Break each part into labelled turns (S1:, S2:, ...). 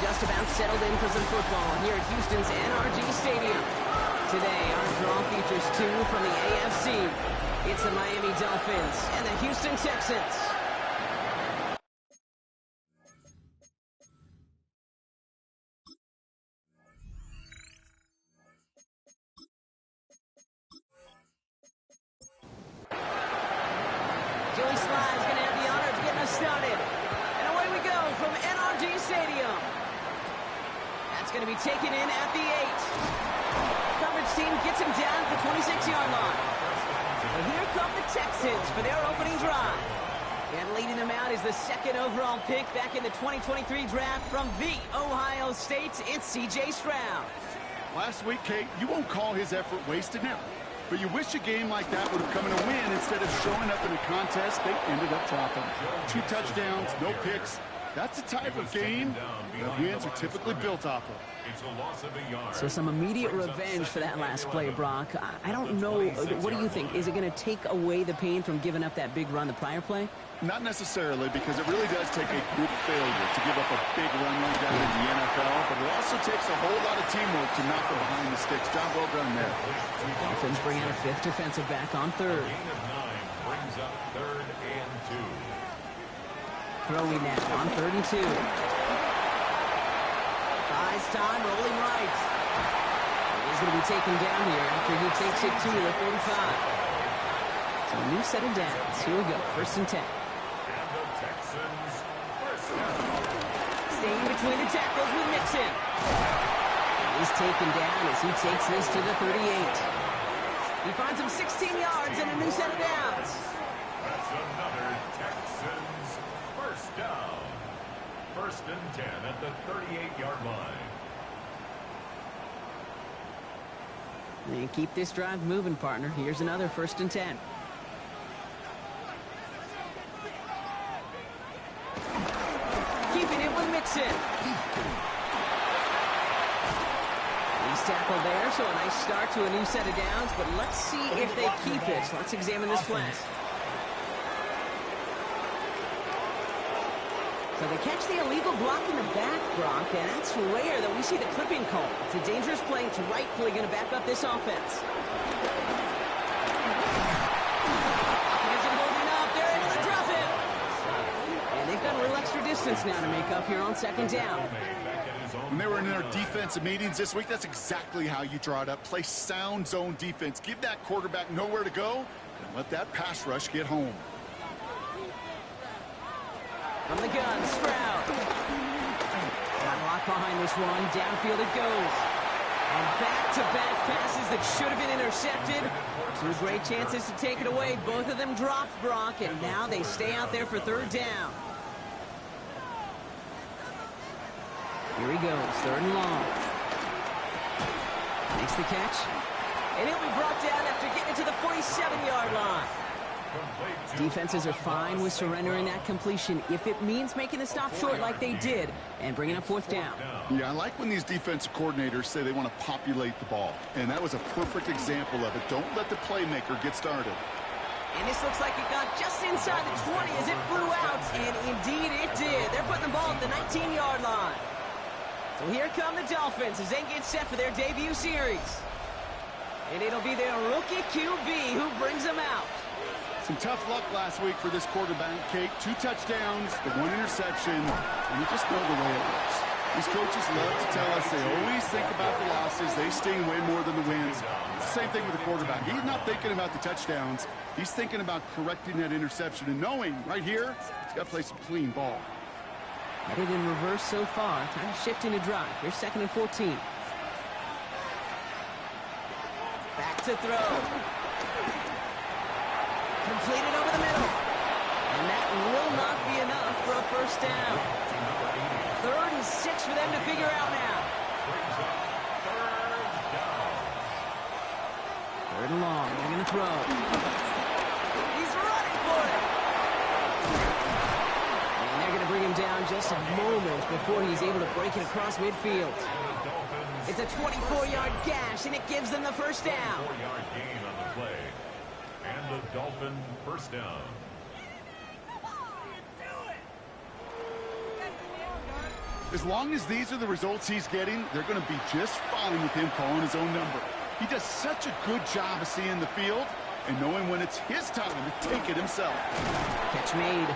S1: just about settled in for some football here at Houston's NRG Stadium. Today, our draw features two from the AFC. It's the Miami Dolphins and the Houston Texans. Joey Sly's going to have the honor of getting us started. And away we go from NRG Stadium. That's going to be taken in at the 8. Coverage team gets him down at the 26-yard line. But here come the Texans for their opening drive. And leading them out is the second overall pick back in the 2023 draft from the Ohio State. It's C.J. Stroud.
S2: Last week, Kate, you won't call his effort wasted now. But you wish a game like that would have come in a win instead of showing up in a contest they ended up dropping. 2 touchdowns, no picks. That's the type of game that wins are typically built off of.
S1: So some immediate revenge for that last play, Brock. I don't know. What do you think? Is it going to take away the pain from giving up that big run the prior play?
S2: Not necessarily, because it really does take a group failure to give up a big run like that in the NFL, but it also takes a whole lot of teamwork to knock it behind the sticks. Job well done there.
S1: Dolphins bring out a 5th defensive back on 3rd.
S3: Brings up 3rd and 2.
S1: Throwing now on 3rd and 2. Buys time, rolling right. He's going to be taken down here after he takes it to the 45. So a new set of downs. Here we go, 1st and 10. Staying between the tackles with Mixon. He's taken down as he takes this to the 38. He finds him 16 yards and a new set of downs.
S3: That's another Texans 1st down. 1st and 10 at the 38-yard line.
S1: And keep this drive moving, partner. Here's another 1st and 10. Keeping it with Mixon. He's tackled there, so a nice start to a new set of downs, but let's see if they keep it. So let's examine this play. So they catch the illegal block in the back, Brock, and it's rare that we see the clipping call. It's a dangerous play. It's rightfully going to back up this offense. They've got a little extra distance now to make up here on 2nd down.
S2: When they were in their defensive meetings this week, that's exactly how you draw it up. Play sound zone defense. Give that quarterback nowhere to go and let that pass rush get home.
S1: From the gun, Stroud. Got locked behind this one. Downfield it goes. And back-to-back passes that should have been intercepted. 2 great chances to take it away. Both of them dropped, Brock, and now they stay out there for 3rd down. Here he goes, 3rd and long. Makes the catch. And he'll be brought down after getting to the 47-yard line. Defenses are fine with surrendering that completion if it means making the stop short like they did and bringing up 4th down.
S2: Yeah, I like when these defensive coordinators say they want to populate the ball. And that was a perfect example of it. Don't let the playmaker get started.
S1: And this looks like it got just inside the 20 as it flew out. And indeed it did. They're putting the ball at the 19-yard line. So here come the Dolphins as they get set for their debut series. And it'll be their rookie QB who brings them out.
S2: Some tough luck last week for this quarterback, Kate. 2 touchdowns, the 1 interception, and you just know the way it works. These coaches love to tell us they always think about the losses. They sting way more than the wins. It's the same thing with the quarterback. He's not thinking about the touchdowns. He's thinking about correcting that interception and knowing right here he's got to play some clean ball.
S1: Headed in reverse so far. Time to shift into drive. Here's 2nd and 14. Back to throw. Completed over the middle. And that will not be enough for a 1st down. 3rd and 6 for them to figure out now. 3rd and long. They're going to throw. He's running for it. And they're going to bring him down just a moment before he's able to break it across midfield. It's a 24-yard gash, and it gives them the 1st down.
S3: 4-yard gain on the play. And the Dolphin 1st down.
S2: As long as these are the results he's getting, they're going to be just fine with him calling his own number. He does such a good job of seeing the field and knowing when it's his time to take it himself.
S1: Catch made.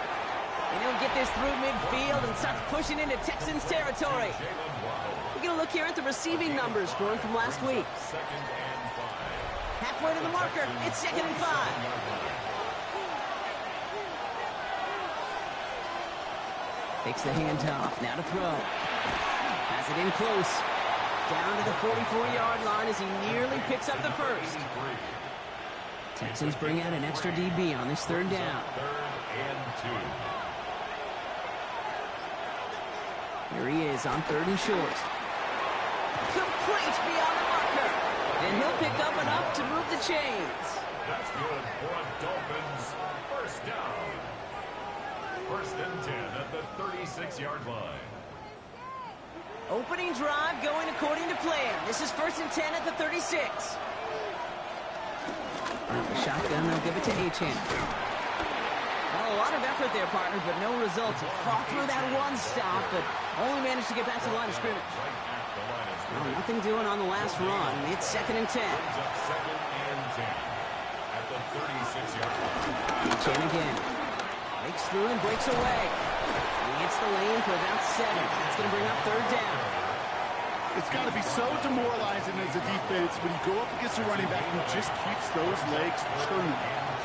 S1: And he'll get this through midfield and starts pushing into Texans territory. We're going to look here at the receiving numbers for him from last week. Halfway to the marker. It's 2nd and 5. Takes the handoff. Now to throw. Has it in close. Down to the 44-yard line as he nearly picks up the first. Texans bring out an extra DB on this 3rd down. Here he is on 3rd and short. Complete beyond the marker. And he'll pick up enough to move the chains.
S3: That's good for a Dolphins first down. 1st and 10 at the 36-yard line.
S1: Opening drive going according to plan. This is 1st and 10 at the 36. The shotgun, they'll give it to Achane. Well, a lot of effort there, partner, but no results. He fought through that one stop, but only managed to get back to the line of scrimmage. Well, nothing doing on the last run. It's 2nd and 10.
S3: 2nd and 10 at the 36-yard line.
S1: Achane again. Breaks through and breaks away. He hits the lane for about 7. That's going to bring up 3rd down.
S2: It's got to be so demoralizing as a defense when you go up against a running back who just keeps those legs churning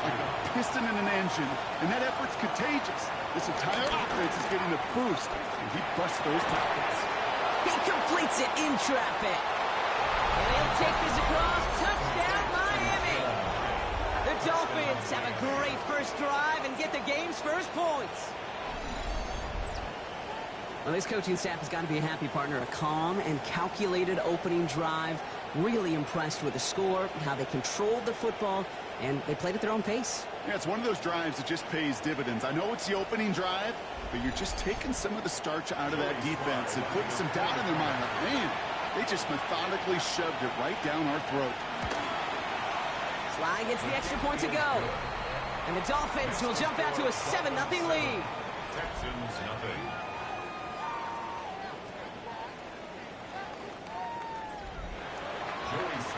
S2: like a piston in an engine, and that effort's contagious. This entire offense is getting a boost, and he busts those tackles.
S1: He completes it in traffic. And he'll take this across. Touchdown, Miami. The Dolphins have a great first drive and get the game's first points. Well, this coaching staff has got to be a happy partner. A calm and calculated opening drive. Really impressed with the score, how they controlled the football, and they played at their own pace.
S2: Yeah, it's one of those drives that just pays dividends. I know it's the opening drive, but you're just taking some of the starch out of that defense and putting some doubt in their mind. Like, man, they just methodically shoved it right down our throat.
S1: Sly gets the extra point to go. And the Dolphins will jump out to a 7-0 lead.
S3: Texans nothing.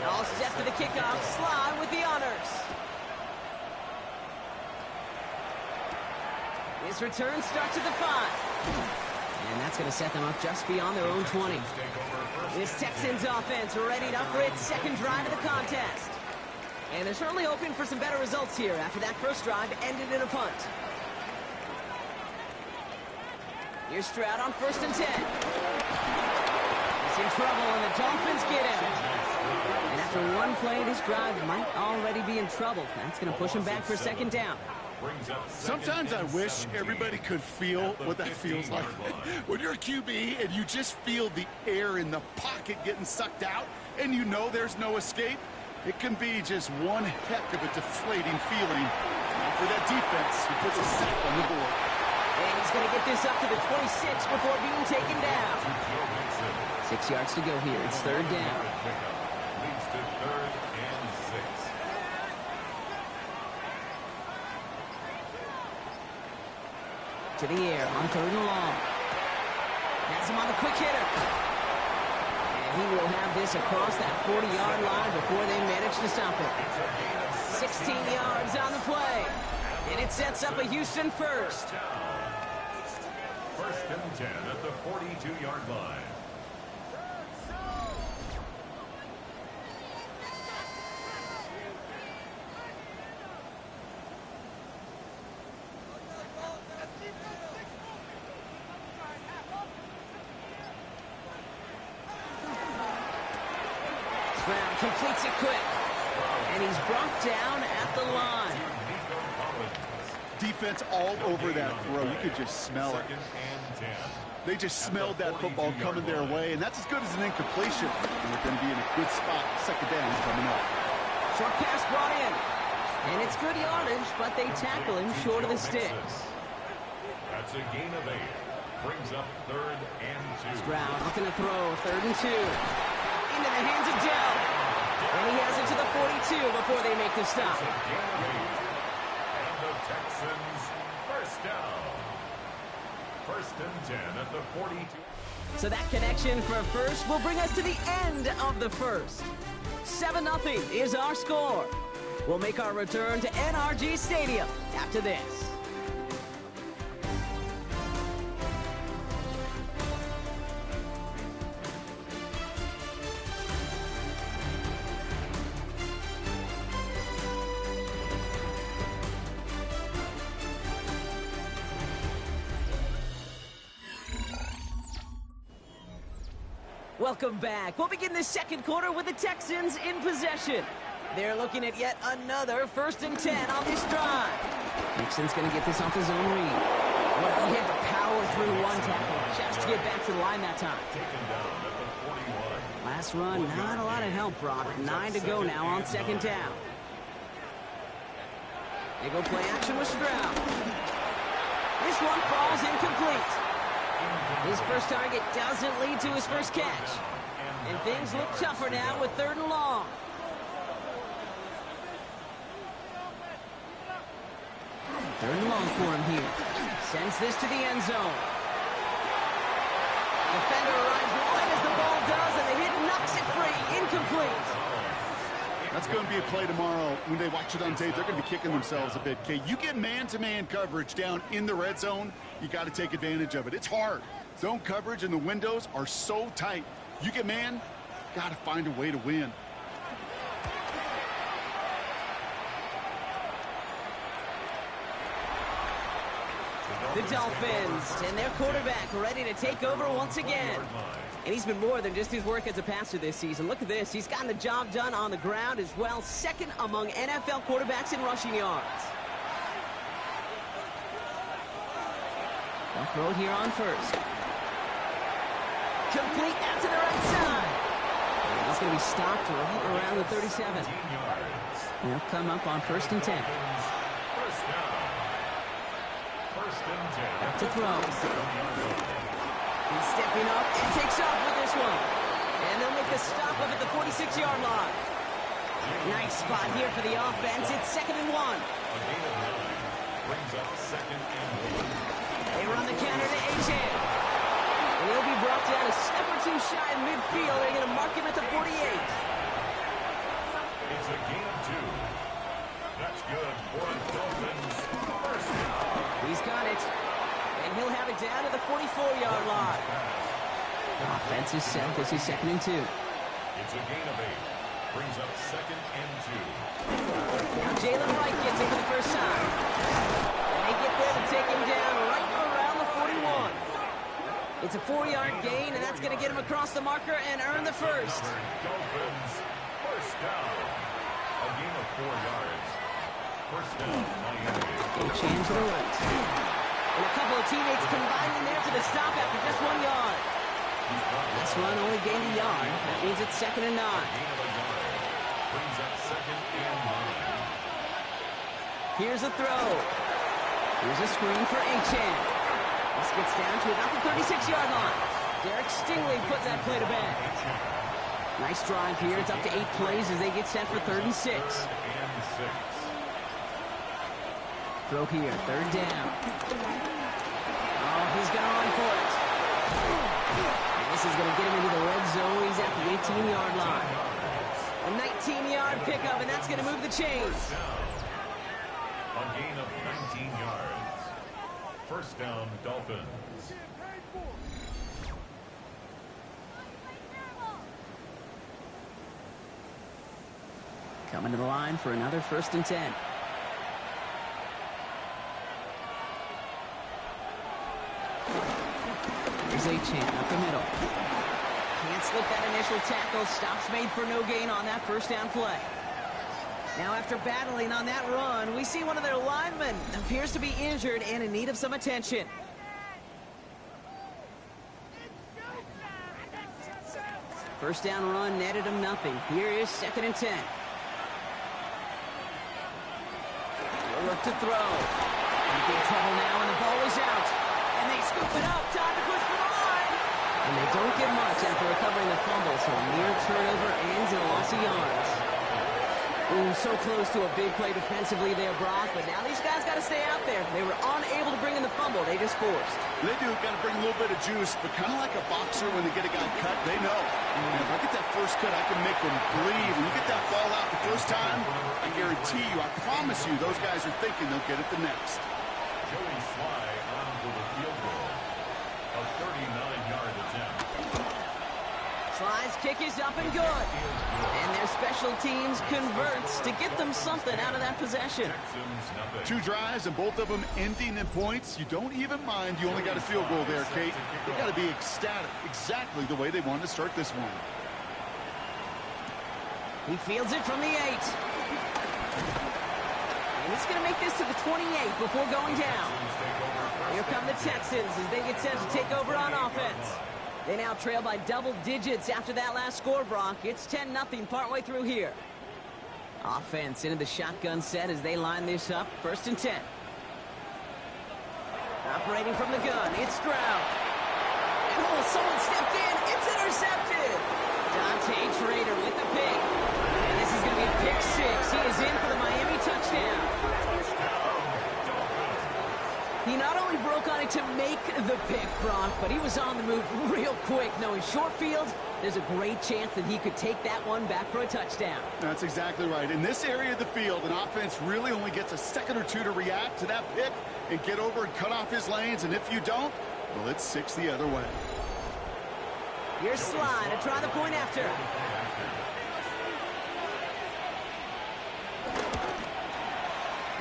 S1: All set for the kickoff. Sly with the honors. His return starts at the 5. And that's going to set them up just beyond their own 20. This Texans offense readied up for its 2nd drive of the contest. And they're certainly hoping for some better results here after that first drive ended in a punt. Here's Stroud on 1st and 10. He's in trouble, and the Dolphins get him. And after one play, this drive might already be in trouble. That's going to push him back for 2nd down.
S2: Sometimes I wish everybody could feel what that feels like. When you're a QB and you just feel the air in the pocket getting sucked out and you know there's no escape, it can be just one heck of a deflating feeling. For that defense, he puts a sack on the board.
S1: And he's going to get this up to the 26 before being taken down. 6 yards to go here. It's 3rd down.
S3: Leads to 3rd and 6.
S1: To the air on 3rd and long. Has him on the quick hitter. And he will have this across that 40-yard line before they manage to stop it. 16 yards on the play. And it sets up a Houston first.
S3: 1st and 10 at the 42-yard line.
S1: Stroud completes it quick. And he's brought down at the line.
S2: Defense all over that throw. You could just smell it. They just smelled that football coming their way, and that's as good as an incompletion. And they're going to be in a good spot. 2nd down coming up.
S1: Short pass brought in. And it's good yardage, but they tackle him short of the sticks.
S3: That's a gain of 8. Brings up 3rd and 2.
S1: Stroud looking to throw. 3rd and 2. Into the hands of Dell. And he has it to the 42 before they make the stop.
S3: It's a gain of 8. And the Texans first down. 1st and 10 at the 42.
S1: So that connection for first will bring us to the end of the first. 7-0 is our score. We'll make our return to NRG Stadium after this. Welcome back. We'll begin the second quarter with the Texans in possession. They're looking at yet another 1st and 10 on this drive. Nixon's going to get this off his own read. Well, he had to power through one tackle just to get back to the line that time. Last run, not a lot of help, Brock. 9 to go now on 2nd down. They go play action with Stroud. This one falls incomplete. His first target doesn't lead to his first catch. And things look tougher now with 3rd and long. Third and long for him here. Sends this to the end zone. Defender arrives right as the ball does, and the hit knocks it free. Incomplete.
S2: That's going to be a play tomorrow. When they watch it on tape, they're going to be kicking themselves a bit. Okay, you get man-to-man coverage down in the red zone, you got to take advantage of it. It's hard. Zone coverage and the windows are so tight. You get man, got to find a way to win.
S1: The Dolphins and their quarterback ready to take over once again. And he's been more than just his work as a passer this season. Look at this. He's gotten the job done on the ground as well. 2nd among NFL quarterbacks in rushing yards. They'll throw it here on 1st. Complete out to the right side. And he's going to be stopped right around the 37. They'll come up on 1st and 10. Back to throw. He's stepping up and takes off with this one. And they'll make the stop up at the 46-yard line. Nice spot here for the offense. It's 2nd and 1. They run the counter to H.A. And he'll be brought down a step or two shy of midfield. They're going to mark him at the 48.
S3: It's a gain of 2. That's good for the Dolphins. First down.
S1: He's got it. And he'll have it down to the 44-yard line. Offense is set. This is 2nd and 2.
S3: It's a gain of 8. Brings up 2nd and 2.
S1: Now Jalen Wright gets it for the first time. And they get there to take him down right around the 41. It's a 4-yard gain, and that's going to get him across the marker and earn the first.
S3: Dolphins, first down. A gain of 4 yards. First down, Miami.
S1: They change to the right. And a couple of teammates combining there for the stop after just 1 yard. This run only gained a yard. That means it's 2nd and 9.
S3: Brings up 2nd and 9.
S1: Here's a throw. Here's a screen for H.A. This gets down to about the 36-yard line. Derek Stingley put that play to bed. Nice drive here. It's up to 8 plays as they get set for 3rd and 6. Throw here, 3rd down. Oh, he's going to run for it. And this is going to get him into the red zone. He's at the 18-yard line. A 19-yard pickup, and that's going to move the chains.
S3: A gain of 19 yards. First down, Dolphins.
S1: Coming to the line for another 1st and 10. Here's A-Chan up the middle. Can't slip that initial tackle. Stops made for no gain on that 1st down play. Now after battling on that run, we see one of their linemen appears to be injured and in need of some attention. First down run netted him nothing. Here is 2nd and 10. They'll look to throw. In big trouble now, and the ball is out. And they scoop it up. Time to push for the line. And they don't get much after recovering the fumble, so a near turnover ends in a loss of yards. Ooh, so close to a big play defensively there, Brock, but now these guys got to stay out there. They were unable to bring in the fumble. They just forced.
S2: They do got to bring a little bit of juice, but kind of like a boxer when they get a guy cut, they know. If I get that first cut, I can make them bleed. When you get that ball out the first time, I guarantee you, I promise you, those guys are thinking they'll get it the next.
S3: Joey Sly on for the field goal. A 39-yard attempt.
S1: Sly's kick is up and good. And their special teams converts to get them something out of that possession.
S3: Texans nothing.
S2: 2 drives and both of them ending in points. You don't even mind you only got a field goal there, Kate. They got to be ecstatic, exactly the way they wanted to start this one.
S1: He fields it from the 8. And he's going to make this to the 28 before going down. Here come the Texans as they get set to take over on offense. They now trail by double digits after that last score, Brock. It's 10-0 partway through here. Offense into the shotgun set as they line this up. 1st and 10. Operating from the gun, it's Stroud. And oh, someone stepped in. It's intercepted. Dante Trader with the pick. And this is going to be a pick 6. He is in for the Miami touchdown. He not only broke on it to make the pick, Brock, but he was on the move real quick. Knowing short fields, there's a great chance that he could take that one back for a touchdown.
S2: That's exactly right. In this area of the field, an offense really only gets a second or two to react to that pick and get over and cut off his lanes. And if you don't, well, it's 6 the other way.
S1: Here's Sly to try the point after.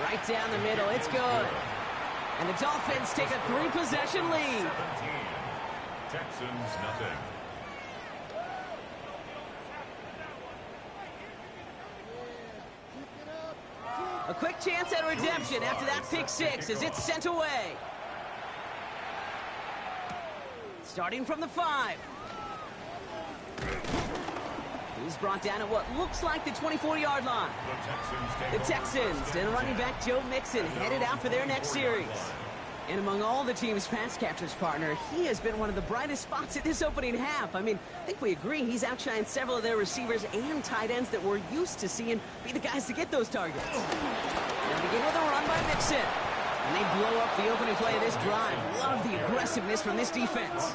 S1: Right down the middle. It's good. And the Dolphins take a 3-possession lead.
S3: 17. Texans nothing.
S1: A quick chance at redemption after that pick 6 as it's sent away. Starting from the 5. He's brought down at what looks like the 24-yard line. The Texans and running back Joe Mixon headed out for their next series. And among all the team's pass catchers, partner, he has been one of the brightest spots in this opening half. I mean, I think we agree he's outshined several of their receivers and tight ends that we're used to seeing be the guys to get those targets. They'll begin with a run by Mixon. And they blow up the opening play of this drive. Love the aggressiveness from this defense.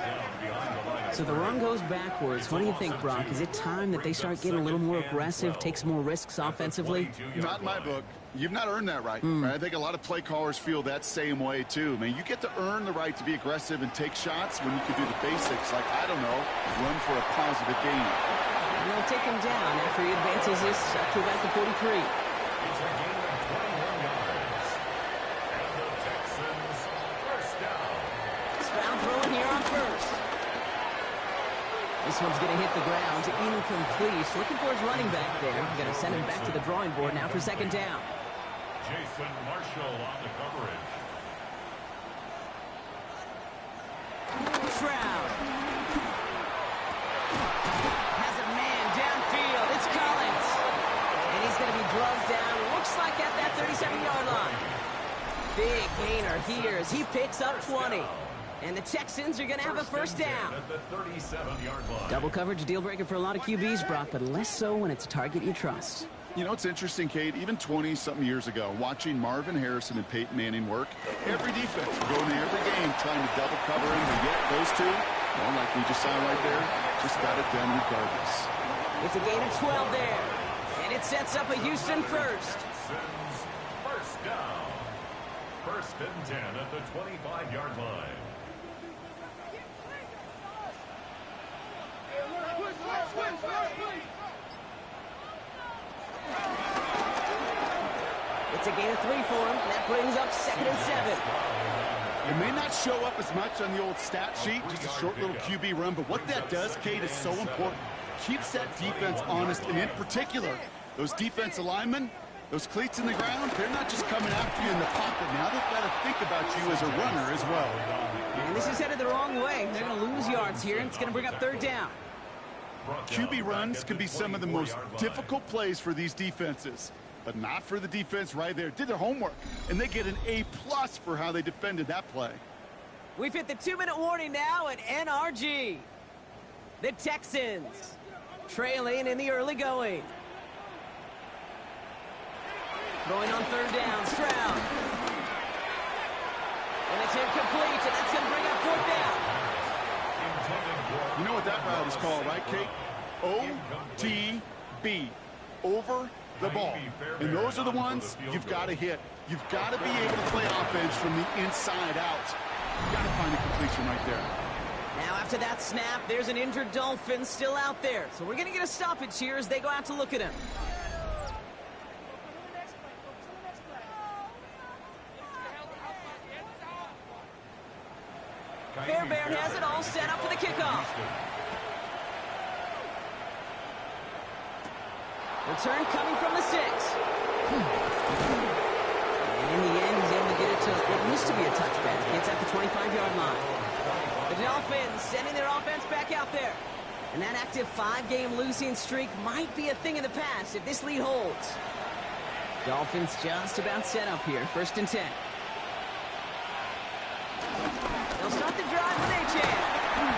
S1: So the run goes backwards. What do you think, Brock? Is it time that they start getting a little more aggressive, take some more risks offensively?
S2: Not in my book. You've not earned that right. I think a lot of play callers feel that same way, too. I mean, you get to earn the right to be aggressive and take shots when you can do the basics, like, I don't know, run for a positive gain.
S1: And they'll take him down after he advances this up to about the 43.
S3: It's a gain of 21 yards. And the Texans first down.
S1: Stroud throwing here on 1st. This one's going to hit the ground. Incomplete. Looking for his running back there. Going to send him back to the drawing board now for 2nd down.
S3: Jason Marshall on the coverage.
S1: Stroud has a man downfield. It's Collins. And he's going to be drugged down. Looks like at that 37-yard line. Big gainer here as he picks up 20. And the Texans are going to have a 1st down.
S3: At the 37-yard line.
S1: Double coverage deal breaker for a lot of QBs, Brock, but less so when it's a target you trust.
S2: You know, it's interesting, Kate, even 20-something years ago, watching Marvin Harrison and Peyton Manning work, every defense would go into every game trying to double cover him, but yet those two, well, like we just saw right there, just got it done regardless.
S1: It's a gain of 12 there, and it sets up a Houston 1st.
S3: Texans first down. 1st and 10 at the 25-yard line.
S1: It's a gain of 3 for him. That brings up 2nd and 7.
S2: It may not show up as much on the old stat sheet, just a short little QB run, but what that does, Kate, is so important. Keeps that defense honest, and in particular, those defensive linemen, those cleats in the ground, they're not just coming after you in the pocket. Now they've got to think about you as a runner as well.
S1: And this is headed the wrong way. They're going to lose yards here, and it's going to bring up 3rd down.
S2: QB runs can be some of the most difficult plays for these defenses, but not for the defense right there. Did their homework, and they get an A+ for how they defended that play.
S1: We've hit the 2-minute warning now at NRG. The Texans trailing in the early going. Throwing on third down, Stroud. And it's incomplete, and that's going to bring up fourth down.
S2: You know what that route is called, right, Kate? OTB. Over the ball. And those are the ones you've got to hit. You've got to be able to play offense from the inside out. You've got to find a completion right there.
S1: Now after that snap, there's an injured Dolphin still out there. So we're going to get a stoppage here as they go out to look at him. Fairbairn has it all set up for the kickoff. Return coming from the 6. And in the end, he's able to get it to what used to be a touchback. It's at the 25-yard line. The Dolphins sending their offense back out there. And that active 5-game losing streak might be a thing of the past if this lead holds. Dolphins just about set up here. 1st and 10. They'll start the drive with Achane.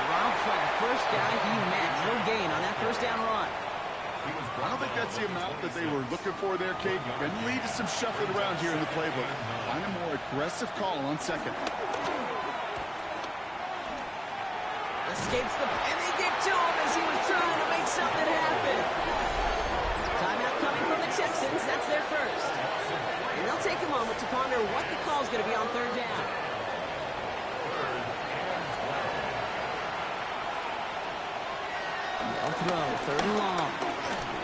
S1: Rob Flat, first guy he met. No gain on that first down run.
S2: I don't think that's the amount that they were looking for there, Kate. Going to lead to some shuffling around here in the playbook. Find a more aggressive call on 2nd.
S1: Escapes the... and they get to him as he was trying to make something happen. Timeout coming from the Texans. That's their first. And they'll take a moment to ponder what the call's going to be on third down. They'll throw. 3rd and long.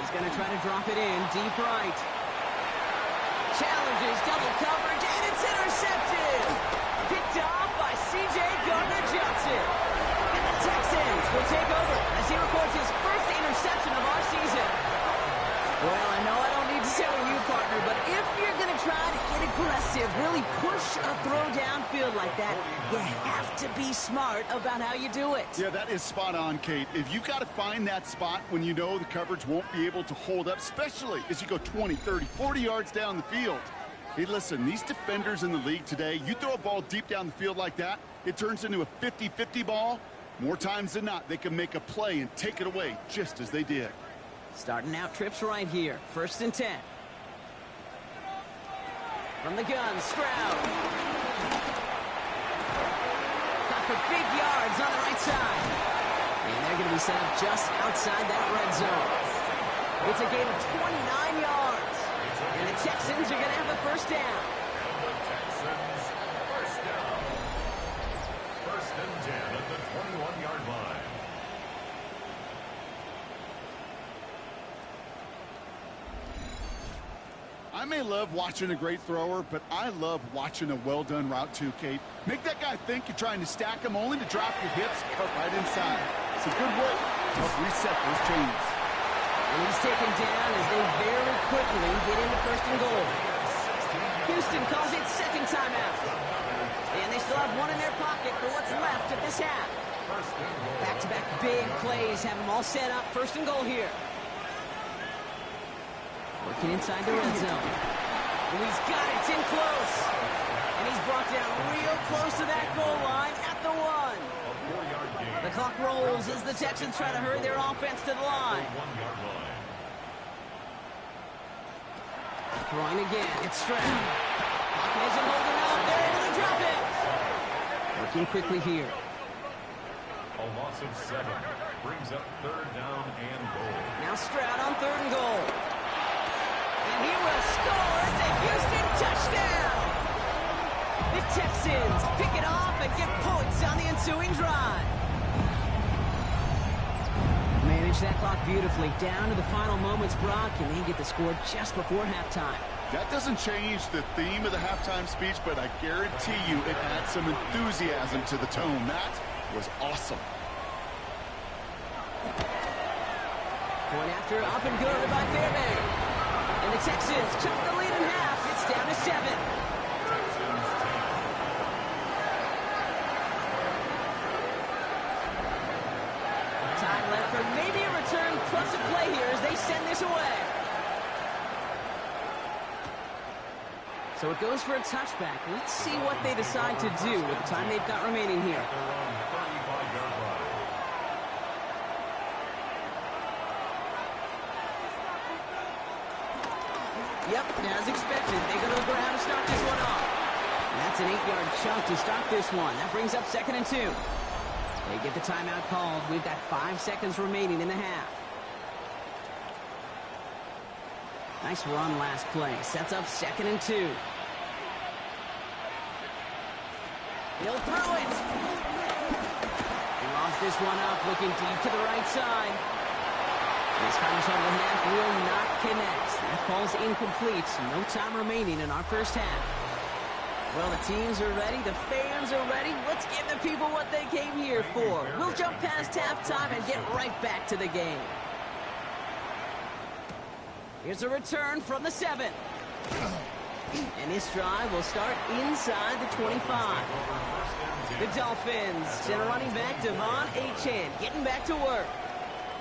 S1: He's going to try to drop it in. Deep right. Challenges. Double coverage. And it's intercepted. Picked off by C.J. Gardner-Johnson. And the Texans will take over as he records his first interception of our season. Well, I know I don't need to tell you, partner, but if you're going to try to get aggressive, really push a throw downfield like that, you have to be smart about how you do it.
S2: Yeah, that is spot on, Kate. If you've got to find that spot when you know the coverage won't be able to hold up, especially as you go 20, 30, 40 yards down the field. Hey, listen, these defenders in the league today, you throw a ball deep down the field like that, it turns into a 50-50 ball. More times than not, they can make a play and take it away just as they did.
S1: Starting out trips right here. 1st and 10. From the gun, Stroud. Got for big yards on the right side. And they're going to be set up just outside that red zone. It's a gain of 29 yards. And the Texans are going to have a first down.
S3: The Texans, first down. 1st and 10 at the 21-yard line.
S2: I may love watching a great thrower, but I love watching a well-done route too, Kate. Make that guy think you're trying to stack him only to drop your hips, cut right inside. It's a good work to help reset those chains.
S1: And he's taken down as they very quickly get into 1st and goal. Houston calls it 2nd timeout. And they still have one in their pocket for what's left of this half. Back-to-back big plays have them all set up. 1st and goal here. Working inside the red zone. And he's got it. It's in close. And he's brought down real close to that goal line at the 1. The clock rolls as the Texans try to hurry their offense to the line. Throwing again. It's Stroud. Pocket isn't holding up. They're able to drop it. Working quickly here.
S3: A loss of 7 brings up 3rd down and goal.
S1: Now Stroud on 3rd and goal. And he will score. It's a Houston touchdown. The Texans pick it off and get points on the ensuing drive. Manage that clock beautifully down to the final moments, Brock, and they get the score just before halftime.
S2: That doesn't change the theme of the halftime speech, but I guarantee you it adds some enthusiasm to the tone. That was awesome.
S1: Point after up and good by Fairbairn. And the Texans cut the lead in half. It's down to 7. Time left for maybe a return plus a play here as they send this away. So it goes for a touchback. Let's see what they decide to do with the time they've got remaining here. Yep, as expected. They go to the ground to start this one off. That's an 8-yard chunk to start this one. That brings up 2nd and 2. They get the timeout called. We've got 5 seconds remaining in the half. Nice run last play. Sets up 2nd and 2. He'll throw it. He lobs this one up, looking deep to the right side. This final shot of the half will not connect. That falls incomplete. No time remaining in our first half. Well, the teams are ready. The fans are ready. Let's give the people what they came here for. We'll jump past halftime and get right back to the game. Here's a return from the 7. And this drive will start inside the 25. The Dolphins send a running back, Devon Achane, getting back to work.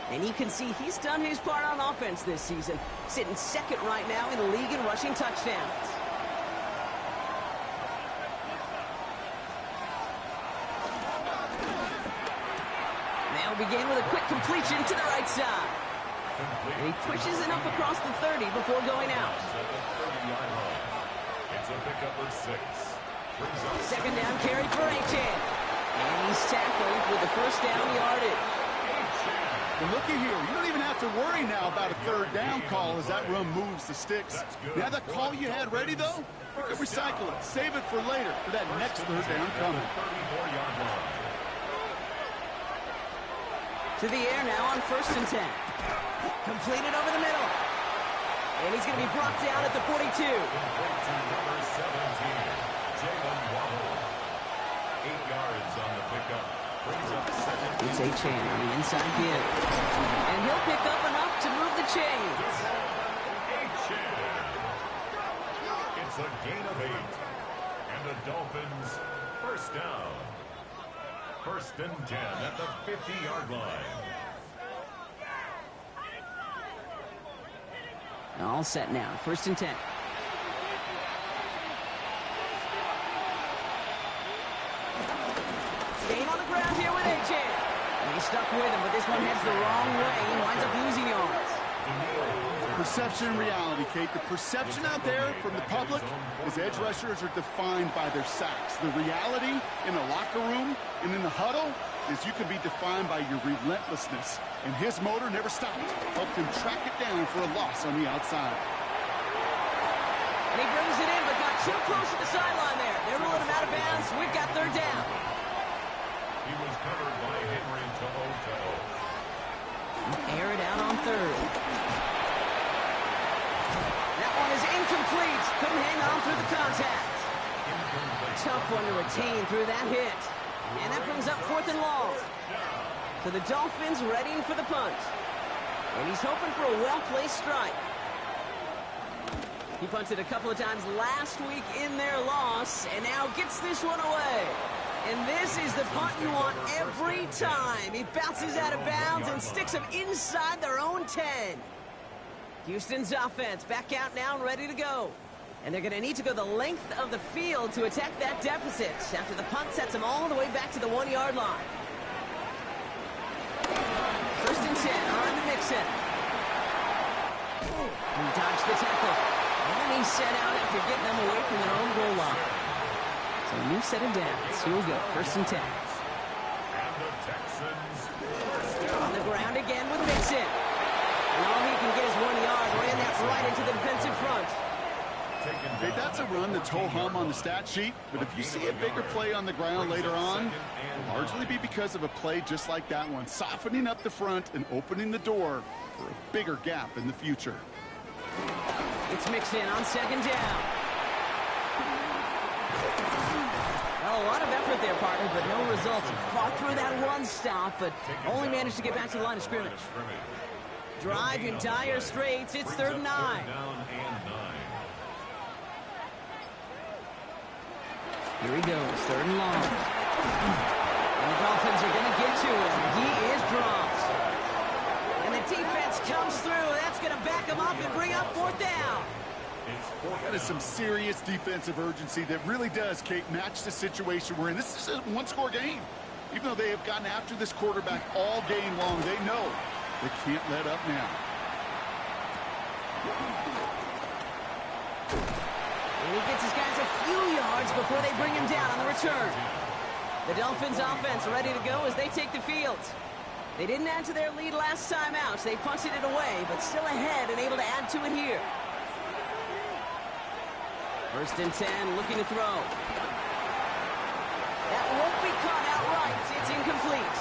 S1: And you can see he's done his part on offense this season, sitting 2nd right now in the league in rushing touchdowns. They'll begin with a quick completion to the right side. And he pushes it up across the 30 before going out.
S3: It's a pickup of 6.
S1: 2nd down carry for Achane. And he's tackled with the first down yardage.
S2: Well, looky here. You don't even have to worry now about a 3rd down call as that run moves the sticks. Now that call you had ready, though, you can recycle it. Save it for later for that next 3rd down coming.
S1: To the air now on 1st and 10. Completed over the middle. And he's going to be brought down at the 42.
S3: Number 17, Jalen Waddle. 8 yards on the pickup. Brings up 2nd.
S1: It's Achane on the inside give. And he'll pick up enough to move the chains.
S3: It's a gain of 8. And the Dolphins first down. 1st and 10 at the 50-yard line.
S1: All set now. 1st and 10. Staying on the ground here with Achane. He's stuck with him, but this one heads the wrong way. He winds up losing yards.
S2: Perception and reality, Kate. The perception out there from the public is edge rushers are defined by their sacks. The reality in the locker room and in the huddle is you can be defined by your relentlessness. And his motor never stopped. Helped him track it down for a loss on the outside.
S1: And he brings it in, but got too close to the sideline there. They're ruling him out of bounds. We've got 3rd down.
S3: He was covered by Henry To'o.
S1: Air it out on 3rd. That one is incomplete. Couldn't hang on through the contact. Tough one to retain through that hit. And that brings up 4th and long. So the Dolphins readying for the punt. And he's hoping for a well-placed strike. He punted a couple of times last week in their loss, and now gets this one away. And this is the punt you want every time. He bounces out of bounds and sticks them inside their own 10. Houston's offense back out now and ready to go. And they're going to need to go the length of the field to attack that deficit after the punt sets them all the way back to the 1-yard line. 1st and 10 on the mix-in. He dodged the tackle. And he's set out after getting them away from their own goal line. So a new set of downs. Here we go. 1st and 10.
S3: And the Texans first down.
S1: On the ground again with Mixon. And all he can get is 1 yard. Ran that right into the defensive front.
S2: Hey, that's a run that's ho-hum on the stat sheet, but if you see a bigger play on the ground later on, it'll largely be because of a play just like that one, softening up the front and opening the door for a bigger gap in the future.
S1: It's Mixon on 2nd down. Well, a lot of effort there, partner, but no results. He fought through that one stop, but only managed to get back to the line of scrimmage. Drive in dire straits. It's 3rd and 9. Here he goes, 3rd and long. And the Dolphins are going to get to him. He is dropped. And the defense comes through. That's going to back him up and bring up 4th down.
S2: That is some serious defensive urgency that really does, Kate, match the situation we're in. This is a one-score game. Even though they have gotten after this quarterback all game long, they know they can't let up now.
S1: he gets his guys a few yards before they bring him down on the return. The Dolphins offense ready to go as they take the field. They didn't add to their lead last time out. They punted it away, but still ahead and able to add to it here. 1st and 10, looking to throw. That won't be caught outright. It's incomplete.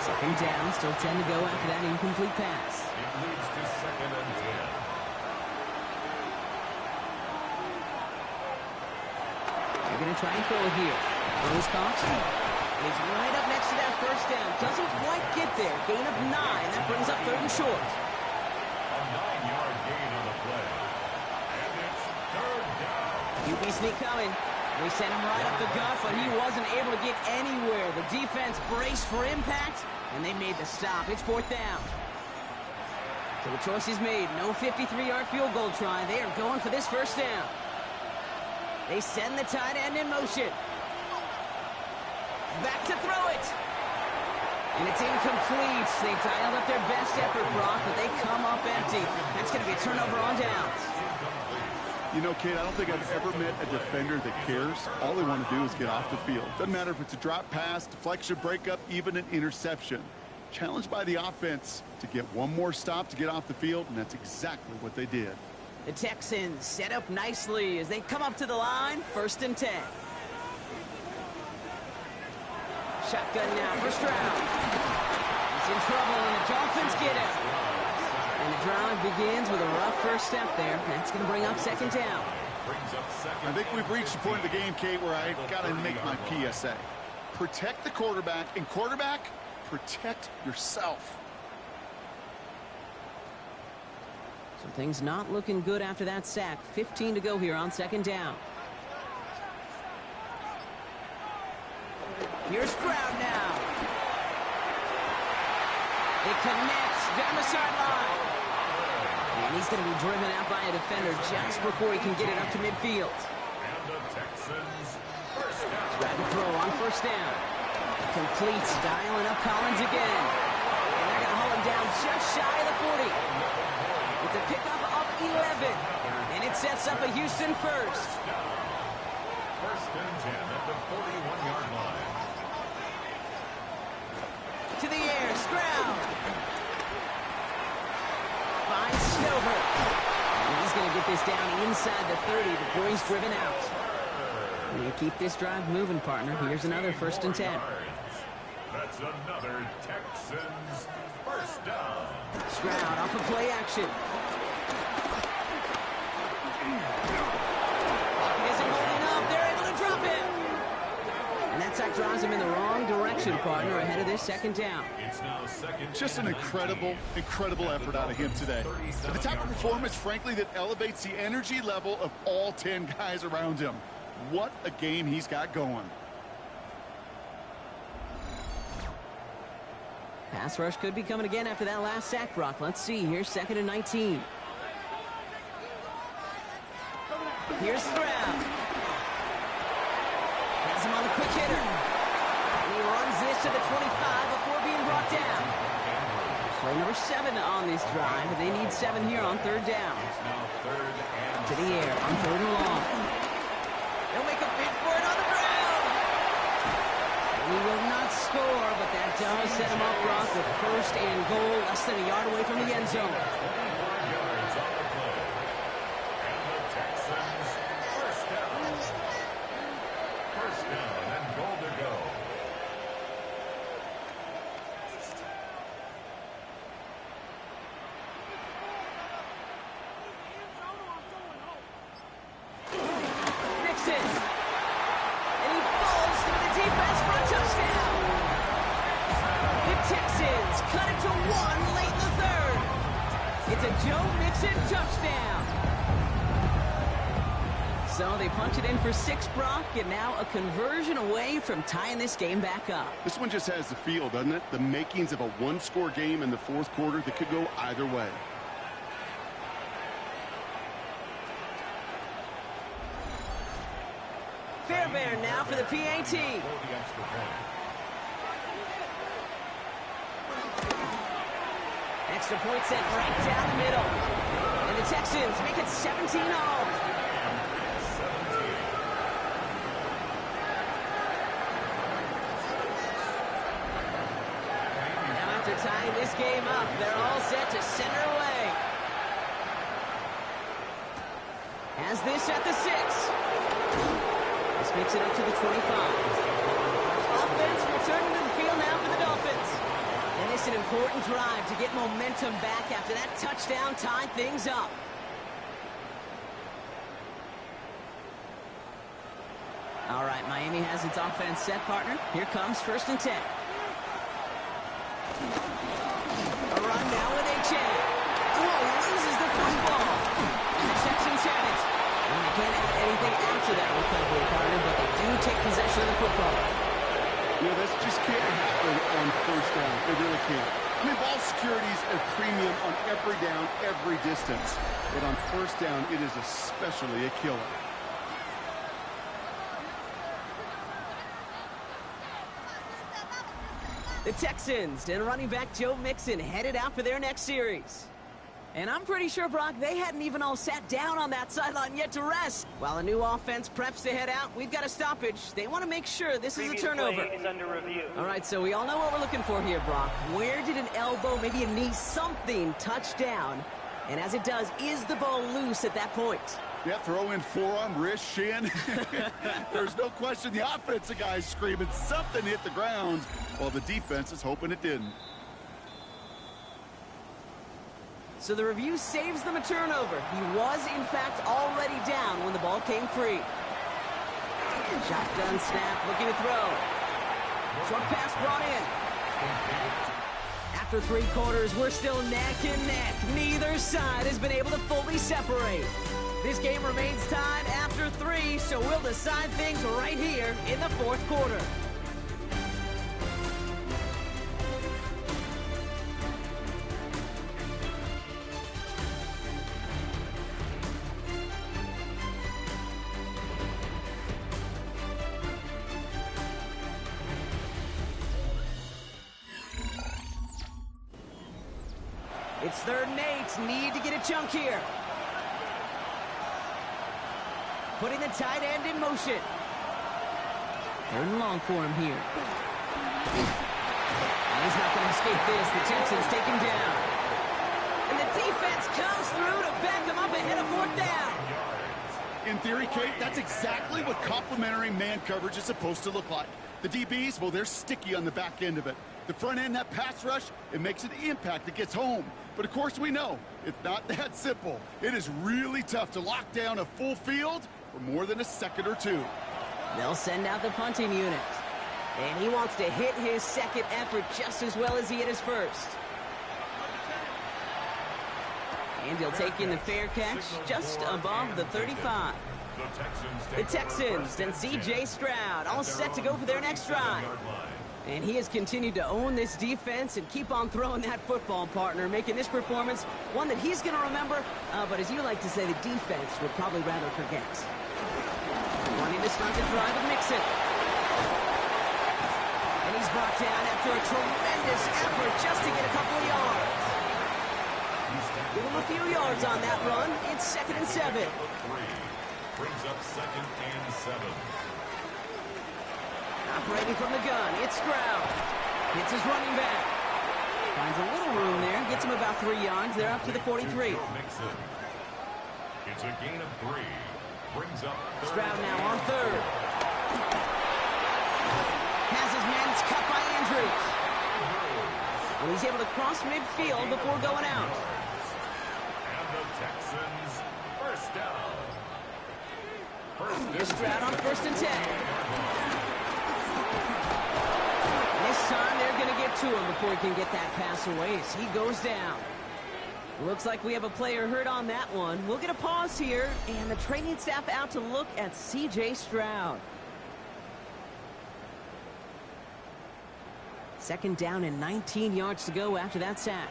S1: 2nd down, still 10 to go after that incomplete pass.
S3: It leads to 2nd and 10.
S1: They're going to try and throw it here. Throws caught. He's right up next to that 1st down. Doesn't quite get there. Gain of 9. That brings up 3rd and short.
S3: A 9-yard gain on the play. And it's 3rd down.
S1: QB sneak coming. They sent him right up the gut, but he wasn't able to get anywhere. The defense braced for impact, and they made the stop. It's 4th down. So the choice is made. No 53-yard field goal try. They are going for this 1st down. They send the tight end in motion. Back to throw it. And it's incomplete. They dialed up their best effort, Brock, but they come up empty. That's going to be a turnover on downs.
S2: You know, kid, I don't think I've ever met a defender that cares. All they want to do is get off the field. Doesn't matter if it's a drop pass, deflection, breakup, even an interception. Challenged by the offense to get one more stop to get off the field, and that's exactly what they did.
S1: The Texans set up nicely as they come up to the line. 1st and 10. Shotgun now, 1st round. He's in trouble, and the Dolphins get him. And the drive begins with a rough 1st step there. That's going to bring up 2nd down.
S2: I think we've reached the point of the game, Kate, where I got to make my PSA. Protect the quarterback, and quarterback, protect yourself.
S1: So things not looking good after that sack. 15 to go here on 2nd down. Here's Stroud now. It connects down the sideline. And he's going to be driven out by a defender just before he can get it up to midfield.
S3: And the Texans 1st down.
S1: Stroud to throw on 1st down. Completes, dialing up Collins again. And they're going to hold him down just shy of the 40. It's a pickup of 11. And it sets up a Houston 1st.
S3: 1st and 10 at the 41-yard line.
S1: To the air, Stroud. Finds Stover. And he's going to get this down inside the 30 before he's driven out. You keep this drive moving, partner. Here's another 1st and 10.
S3: That's another Texans 1st down.
S1: Stroud off of play action. Pocket isn't holding up. They're able to drop it. And that sack drives him in the wrong direction, partner, ahead of this 2nd down.
S3: It's now 2nd.
S2: Just an incredible effort out of him today. And the type of performance, frankly, that elevates the energy level of all 10 guys around him. What a game he's got going.
S1: Pass rush could be coming again after that last sack, Brock. Let's see. Here's 2nd and 19. Here's Stroud. Has him on the quick hitter. And he runs this to the 25 before being brought down. Play number 7 on this drive. They need 7 here on 3rd down. To the air on 3rd and long. They'll make a bid for it on the ground. He will not score, but that does set him up, Brock, with 1st and goal, less than a yard away from the end zone. So they punch it in for 6, Brock, and now a conversion away from tying this game back up.
S2: This one just has the feel, doesn't it? The makings of a one-score game in the 4th quarter that could go either way.
S1: Fairbairn now for the PAT. Extra point sent right down the middle. And the Texans make it 17-all. tying this game up. They're all set to center away. Has this at the 6. This makes it up to the 25. Offense returning to the field now for the Dolphins. And it's an important drive to get momentum back after that touchdown tied things up. All right, Miami has its offense set, partner. Here comes 1st and 10. A run now with H.A. Oh, he loses the football. And the Texans have it. And they can't add anything after that recovery, partner, but they do take possession of the football.
S2: Yeah, this just can't happen on 1st down. It really can't. I mean, ball security is a premium on every down, every distance. But on 1st down, it is especially a killer.
S1: The Texans and running back Joe Mixon headed out for their next series. And I'm pretty sure, Brock, they hadn't even all sat down on that sideline yet to rest. While a new offense preps to head out, we've got a stoppage. They want to make sure this is a turnover.
S4: Is under review.
S1: All right, so we all know what we're looking for here, Brock. Where did an elbow, maybe a knee, something touch down? And as it does, is the ball loose at that point?
S2: Yeah, throw in forearm, wrist, shin. There's no question the offensive guy's screaming something hit the ground while the defense is hoping it didn't.
S1: So the review saves them a turnover. He was, in fact, already down when the ball came free. Shotgun snap, looking to throw. Short pass brought in. After 3 quarters, we're still neck and neck. Neither side has been able to fully separate. This game remains tied after 3, so we'll decide things right here in the 4th quarter. It's 3rd and 8. Need to get a chunk here. Putting the tight end in motion. 3rd and long for him here. And he's not going to escape this. The Texans take him down. And the defense comes through to back him up ahead of 4th down.
S2: In theory, Kate, that's exactly what complementary man coverage is supposed to look like. The DBs, well, they're sticky on the back end of it. The front end, that pass rush, it makes an impact that gets home. But, of course, we know it's not that simple. It is really tough to lock down a full field for more than a second or 2.
S1: They'll send out the punting unit. And he wants to hit his 2nd effort just as well as he hit his 1st. And he'll take in the fair catch just above the 35. The Texans and C.J. Stroud all set to go for their next drive. And he has continued to own this defense and keep on throwing that football, partner, making this performance one that he's going to remember, but as you like to say, the defense would probably rather forget. Wanting to start the drive with Mixon. And he's brought down after a tremendous effort just to get a couple of yards. Give him a few yards on that run. It's 2nd and 7.
S3: Brings up 2nd and 7.
S1: Operating from the gun, it's Stroud. Hits his running back. Finds a little room there, gets him about 3 yards. They're up to the 43.
S3: It's a gain of 3. Brings up
S1: Stroud now on 3rd. Has his man, it's cut by Andrews. And he's able to cross midfield before going out.
S3: And the Texans, 1st down.
S1: Here's Stroud on 1st and 10. This time they're going to get to him before he can get that pass away as he goes down. Looks like we have a player hurt on that one. We'll get a pause here, and the training staff out to look at C.J. Stroud. 2nd down and 19 yards to go after that sack.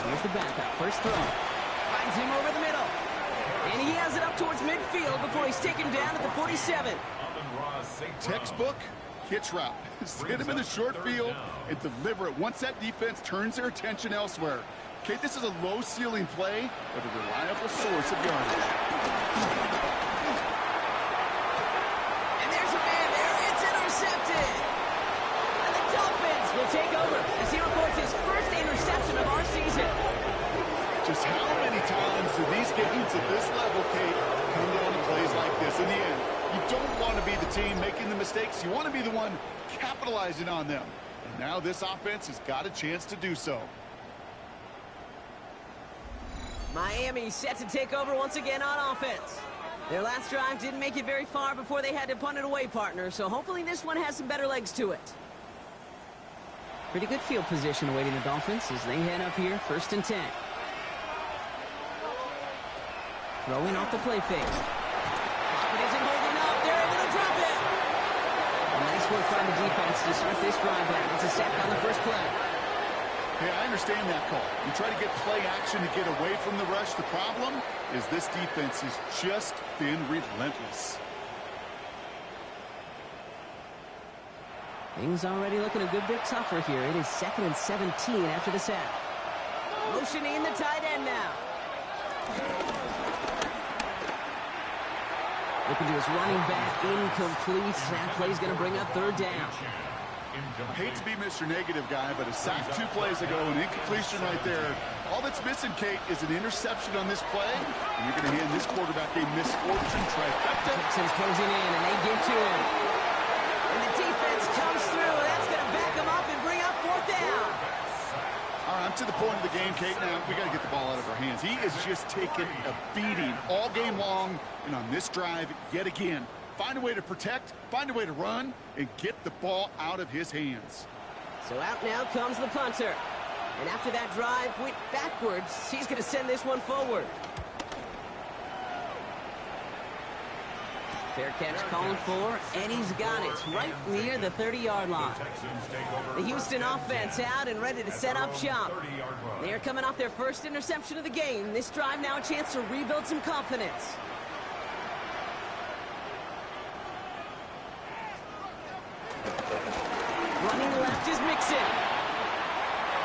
S1: Here's the backup. 1st throw. Finds him over the middle. And he has it up towards midfield before he's taken down at the 47.
S2: Textbook hitch route. Hit him in the short field and deliver it once that defense turns their attention elsewhere. Okay, this is a low-ceiling play, but a reliable source of yardage.
S1: And there's a man there. It's intercepted. And the Dolphins
S2: don't want to be the team making the mistakes. You want to be the one capitalizing on them. And now this offense has got a chance to do so.
S1: Miami set to take over once again on offense. Their last drive didn't make it very far before they had to punt it away, partner, so hopefully this one has some better legs to it. Pretty good field position awaiting the Dolphins as they head up here, 1st and 10. Throwing off the play fake. Pocket isn't holding up. They're able to drop it. A nice work by the defense to start this drive out. It's a sack on the first play.
S2: Hey, I understand that call. You try to get play action to get away from the rush. The problem is this defense has just been relentless.
S1: Things already looking a good bit tougher here. It is 2nd and 17 after the sack. Motioning the tight end now. Looking to his running back, incomplete. That play's going to bring up 3rd down.
S2: I hate to be Mr. Negative guy, but a sack 2 plays ago, an incompletion right there. All that's missing, Kate, is an interception on this play, and you're going to hand this quarterback a misfortune trifecta.
S1: Texans closing in, and they get to him. And the defense comes through. That's going to back him up and bring up 4th down.
S2: All right, I'm to the point of the game, Kate. Now, we got to get the ball out of our hands. He is just taking a beating all game long, and on this drive, yet again. Find a way to protect, find a way to run, and get the ball out of his hands.
S1: So out now comes the punter. And after that drive went backwards, he's going to send this one forward. Fair catch calling for, and he's got it right near the 30-yard line. The Houston offense out and ready to set up shop. They're coming off their first interception of the game. This drive now a chance to rebuild some confidence. Running left is Mixon.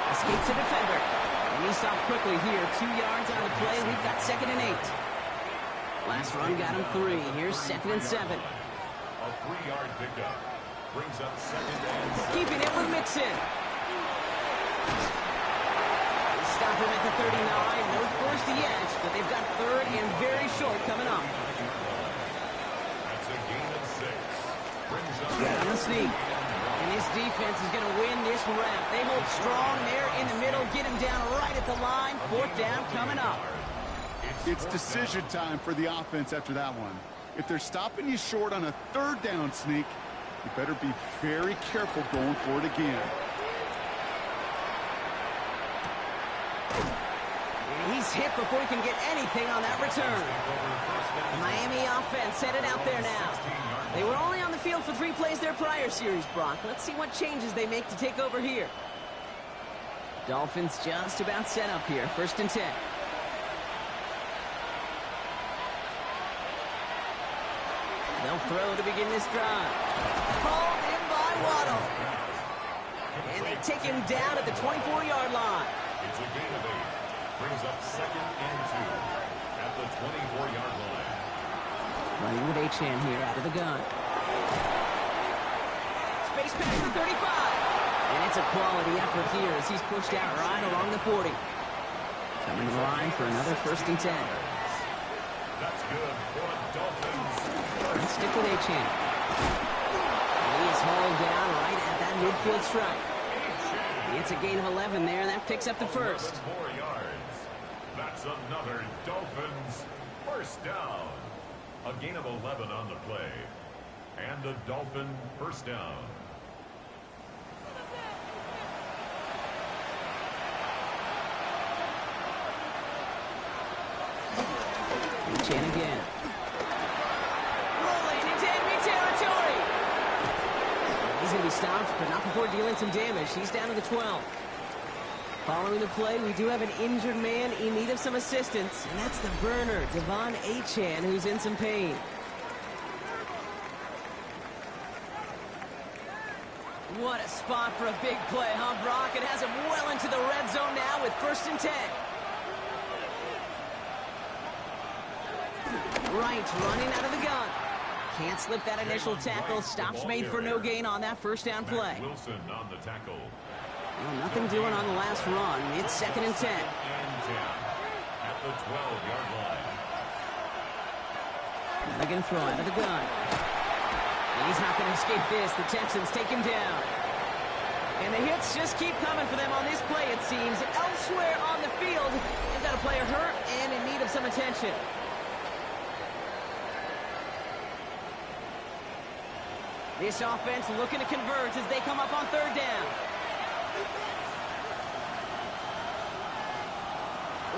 S1: Escapes a defender. And he stopped quickly here. 2 yards on the play. We've got 2nd and 8. Last run got him 3. Here's 2nd and 7.
S3: A 3-yard pickup brings up 2nd and 7.
S1: Keeping it with Mixon. They stop him at the 39. No first yet, but they've got 3rd and very short coming up.
S3: That's a gain of 6. Brings up
S1: On the sneak. And this defense is going to win this round. They hold strong there in the middle. Get him down right at the line. 4th down coming up.
S2: It's decision time for the offense after that one. If they're stopping you short on a 3rd down sneak, you better be very careful going for it again.
S1: And he's hit before he can get anything on that return. The Miami offense headed out there now. They were only on the field for 3 plays their prior series, Brock. Let's see what changes they make to take over here. Dolphins just about set up here. 1st and 10. They'll throw to begin this drive. Called in by Waddle. And they take him down at the 24-yard line.
S3: It's a gain of 8. Brings up 2nd and 2 at the 24-yard line.
S1: Running with Achane here out of the gun. Space pass for 35. And it's a quality effort here as he's pushed out right along the 40. Coming to the line for another 1st and 10.
S3: That's good for the Dolphins.
S1: Let's stick with Achane. And he is hauled down right at that midfield stripe. It's a gain of 11 there. That picks up the 1st.
S3: 4 yards. That's another Dolphins 1st down. A gain of 11 on the play. And a Dolphin 1st down.
S1: Achane again. Rolling into enemy territory. He's going to be stopped, but not before dealing some damage. He's down to the 12. Following the play, we do have an injured man in need of some assistance, and that's the burner, Devon Achane, who's in some pain. What a spot for a big play, huh, Brock? It has him well into the red zone now with 1st and 10. Right, running out of the gun. Can't slip that initial tackle. Stops made for no gain on that 1st down play.
S3: Wilson on the tackle.
S1: Well, nothing doing on the last run. It's 2nd and 10.
S3: At the 12-yard line.
S1: Now they're going to throw out of the gun. He's not going to escape this. The Texans take him down. And the hits just keep coming for them on this play, it seems. Elsewhere on the field, they've got a player hurt and in need of some attention. This offense looking to converge as they come up on third down.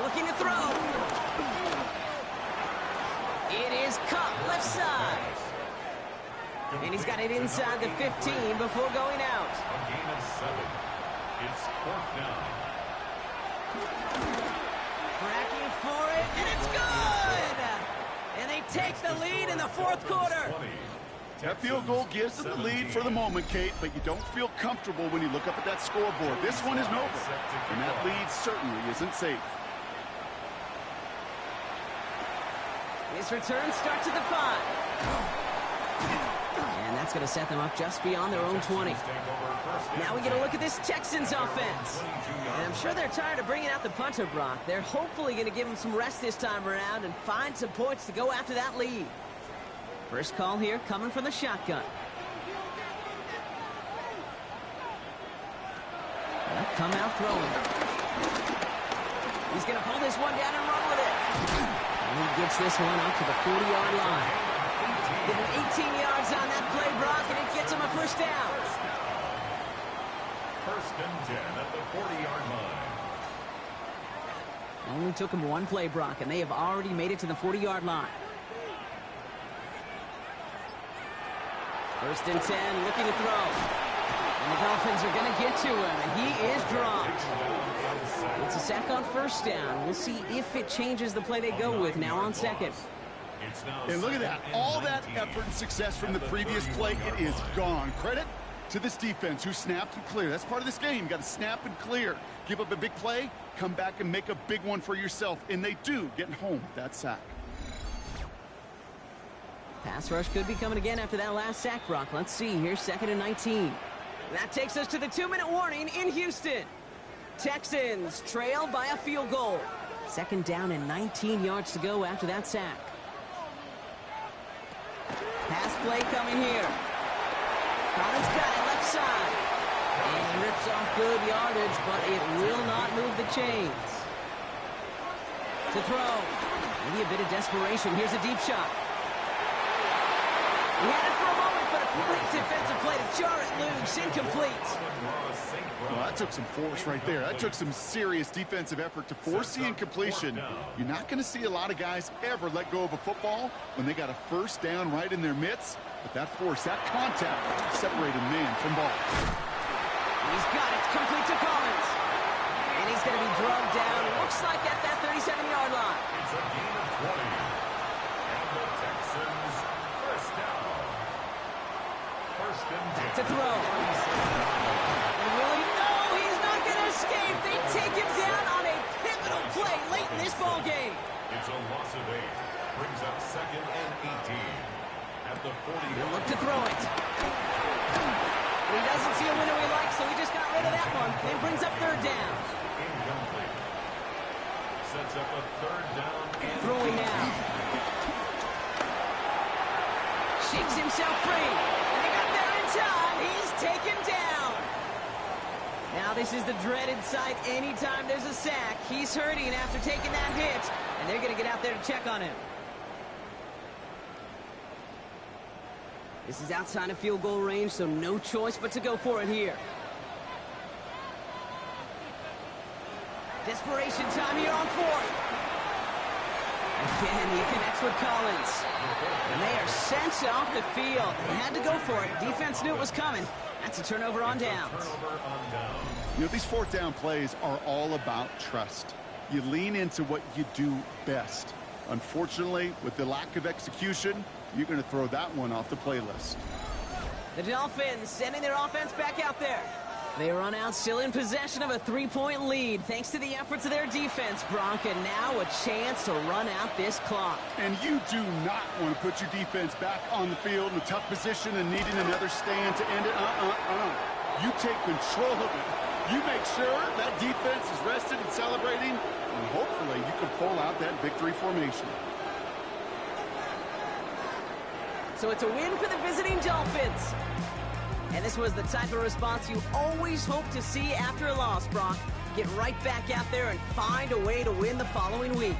S1: Looking to throw. It is Cup, left side. And he's got it inside the 15 before going out.
S3: A gain of 7. It's 4th down.
S1: Tracking for it, and it's good! And they take the lead in the fourth quarter.
S2: That field goal gives them the lead for the moment, Kate, but you don't feel comfortable when you look up at that scoreboard. This one isn't over, and that lead certainly isn't safe.
S1: This return starts at the 5. And that's going to set them up just beyond their own 20. Now we get a look at this Texans offense. And I'm sure they're tired of bringing out the punter, Brock. They're hopefully going to give him some rest this time around and find some points to go after that lead. First call here coming from the shotgun. Well, come out throwing. He's going to pull this one down and run with it. And he gets this one up to the 40-yard line. Give him 18 yards on that play, Brock, and it gets him a first down.
S3: 1st and 10 at the 40-yard line.
S1: Only took him one play, Brock, and they have already made it to the 40-yard line. 1st and 10, looking to throw. And the Dolphins are going to get to him, and he is dropped. It's a sack on first down. We'll see if it changes the play they go with now on second.
S2: And look at that. All that effort and success from the previous play, it is gone. Credit to this defense who snapped and cleared. That's part of this game. You got to snap and clear. Give up a big play, come back and make a big one for yourself. And they do, getting home with that sack.
S1: Pass rush could be coming again after that last sack, Brock. Let's see. Here's 2nd and 19. That takes us to the 2-minute warning in Houston. Texans trail by a field goal. 2nd down and 19 yards to go after that sack. Pass play coming here. Collins got it left side. And he rips off good yardage, but it will not move the chains. To throw. Maybe a bit of desperation. Here's a deep shot. He had it for a moment, but a great defensive play to jar it loose. Incomplete.
S2: Well, that took some force right there. That took some serious defensive effort to force the incompletion. You're not going to see a lot of guys ever let go of a football when they got a first down right in their midst. But that force, that contact, separated man from ball.
S1: He's got it. Complete to Collins. And he's going to be drugged down. Looks like at that 37-yard line.
S3: It's a gain of 20. And the Texans first down. 1st and 10.
S1: To throw. And Willie, no, he's not going to escape. They take him down on a pivotal play late in this ball game.
S3: It's a loss of 8. Brings up 2nd and 18. At the 40.
S1: He'll look to throw it. He doesn't see a window he likes, so he just got rid of that one. And brings up 3rd down.
S3: Incomplete. Sets up a 3rd down.
S1: Throwing now. Shakes himself free. And they got there in time. He's taken down. Now this is the dreaded sight anytime there's a sack. He's hurting after taking that hit. And they're going to get out there to check on him. This is outside of field goal range, so no choice but to go for it here. Desperation time here on 4th. Again, he connects with Collins. And they are sent off the field. They had to go for it. Defense knew it was coming. That's a turnover on downs.
S2: You know, these 4th down plays are all about trust. You lean into what you do best. Unfortunately, with the lack of execution, you're going to throw that one off the playlist.
S1: The Dolphins sending their offense back out there. They run out still in possession of a 3-point lead thanks to the efforts of their defense, Brock, and now a chance to run out this clock.
S2: And you do not want to put your defense back on the field in a tough position and needing another stand to end it. You take control of it. You make sure that defense is rested and celebrating, and hopefully you can pull out that victory formation.
S1: So it's a win for the visiting Dolphins. And this was the type of response you always hope to see after a loss, Brock. Get right back out there and find a way to win the following week.